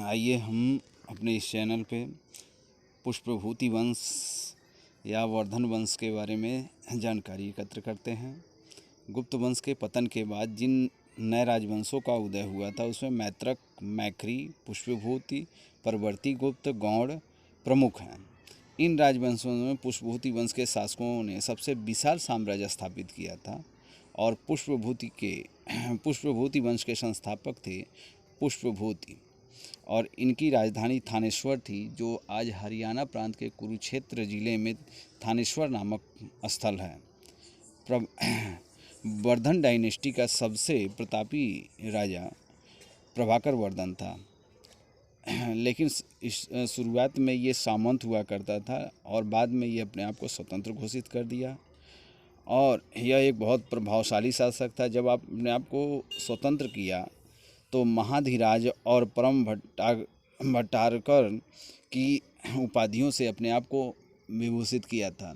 आइए हम अपने इस चैनल पे पुष्पभूति वंश या वर्धन वंश के बारे में जानकारी एकत्र करते हैं। गुप्त वंश के पतन के बाद जिन नए राजवंशों का उदय हुआ था उसमें मैत्रक, मैखरी, पुष्पभूति, परवर्ती गुप्त, गौड़ प्रमुख हैं। इन राजवंशों में पुष्पभूति वंश के शासकों ने सबसे विशाल साम्राज्य स्थापित किया था और पुष्पभूति वंश के संस्थापक थे पुष्पभूति और इनकी राजधानी थानेश्वर थी, जो आज हरियाणा प्रांत के कुरुक्षेत्र जिले में थानेश्वर नामक स्थल है। वर्धन डायनेस्टी का सबसे प्रतापी राजा प्रभाकर वर्धन था, लेकिन इस शुरुआत में ये सामंत हुआ करता था और बाद में ये अपने आप को स्वतंत्र घोषित कर दिया और यह एक बहुत प्रभावशाली शासक था। जब आप अपने आप को स्वतंत्र किया तो महाधिराज और परम भट्टारकर की उपाधियों से अपने आप को विभूषित किया था।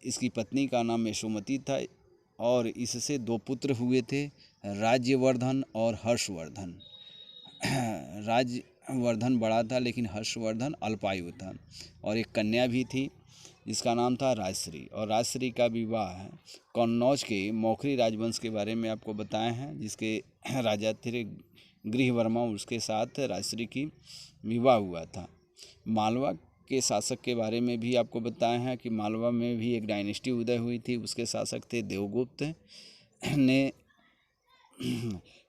इसकी पत्नी का नाम यशोमती था और इससे दो पुत्र हुए थे, राज्यवर्धन और हर्षवर्धन। राज्यवर्धन बड़ा था लेकिन हर्षवर्धन अल्पायु था और एक कन्या भी थी जिसका नाम था राजश्री, और राजश्री का विवाह कन्नौज के मौखरी राजवंश के बारे में आपको बताए हैं, जिसके राजा थे गृहवर्मा, उसके साथ राजश्री की विवाह हुआ था। मालवा के शासक के बारे में भी आपको बताया है कि मालवा में भी एक डायनेस्टी उदय हुई थी, उसके शासक थे देवगुप्त ने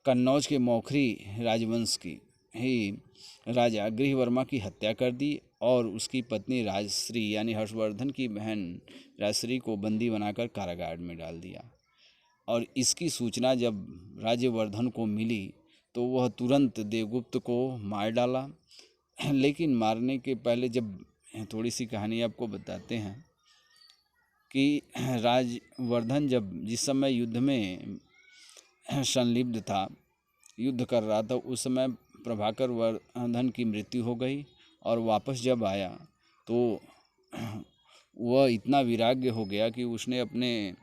कन्नौज के मौखरी राजवंश की ही राजा गृहवर्मा की हत्या कर दी और उसकी पत्नी राजश्री यानी हर्षवर्धन की बहन राजश्री को बंदी बनाकर कारागार में डाल दिया। और इसकी सूचना जब राज्यवर्धन को मिली तो वह तुरंत देवगुप्त को मार डाला। लेकिन मारने के पहले जब थोड़ी सी कहानी आपको बताते हैं कि राजवर्धन जब जिस समय युद्ध में संलिप्त था, युद्ध कर रहा था, उस समय प्रभाकर वर्धन की मृत्यु हो गई और वापस जब आया तो वह इतना वैराग्य हो गया कि उसने अपने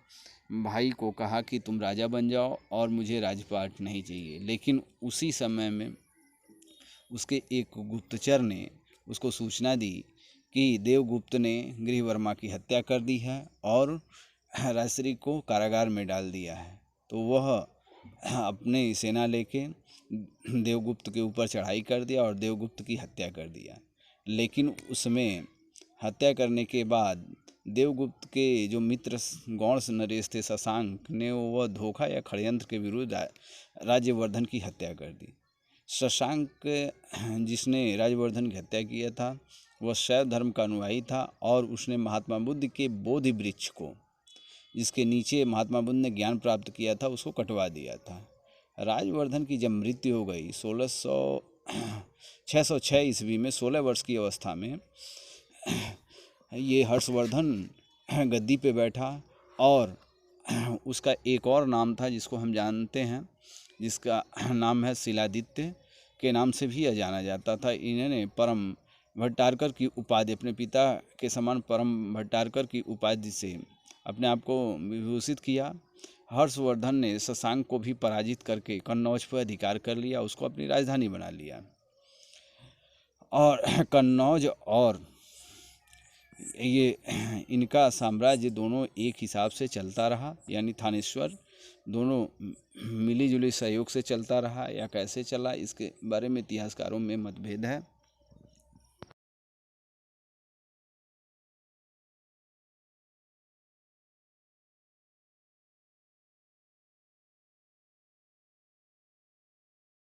भाई को कहा कि तुम राजा बन जाओ और मुझे राजपाट नहीं चाहिए। लेकिन उसी समय में उसके एक गुप्तचर ने उसको सूचना दी कि देवगुप्त ने गृहवर्मा की हत्या कर दी है और राजश्री को कारागार में डाल दिया है। तो वह अपने सेना लेके देवगुप्त के ऊपर चढ़ाई कर दिया और देवगुप्त की हत्या कर दिया। लेकिन उसमें हत्या करने के बाद देवगुप्त के जो मित्र गौड़ नरेश थे शशांक ने वह धोखा या षड्यंत्र के विरुद्ध राज्यवर्धन की हत्या कर दी। शशांक जिसने राज्यवर्धन की हत्या किया था वह शैव धर्म का अनुयायी था और उसने महात्मा बुद्ध के बोधि वृक्ष को, जिसके नीचे महात्मा बुद्ध ने ज्ञान प्राप्त किया था, उसको कटवा दिया था। राज्यवर्धन की जब मृत्यु हो गई 606 ईस्वी में 16 वर्ष की अवस्था में ये हर्षवर्धन गद्दी पे बैठा और उसका एक और नाम था जिसको हम जानते हैं, जिसका नाम है शिलादित्य के नाम से भी यह जाना जाता था। इन्होंने परम भट्टारकर की उपाधि, अपने पिता के समान परम भट्टारकर की उपाधि से अपने आप को विभूषित किया। हर्षवर्धन ने शशांक को भी पराजित करके कन्नौज पर अधिकार कर लिया, उसको अपनी राजधानी बना लिया और कन्नौज और ये इनका साम्राज्य दोनों एक हिसाब से चलता रहा, यानी थानेश्वर दोनों मिली जुली सहयोग से चलता रहा या कैसे चला, इसके बारे में इतिहासकारों में मतभेद है।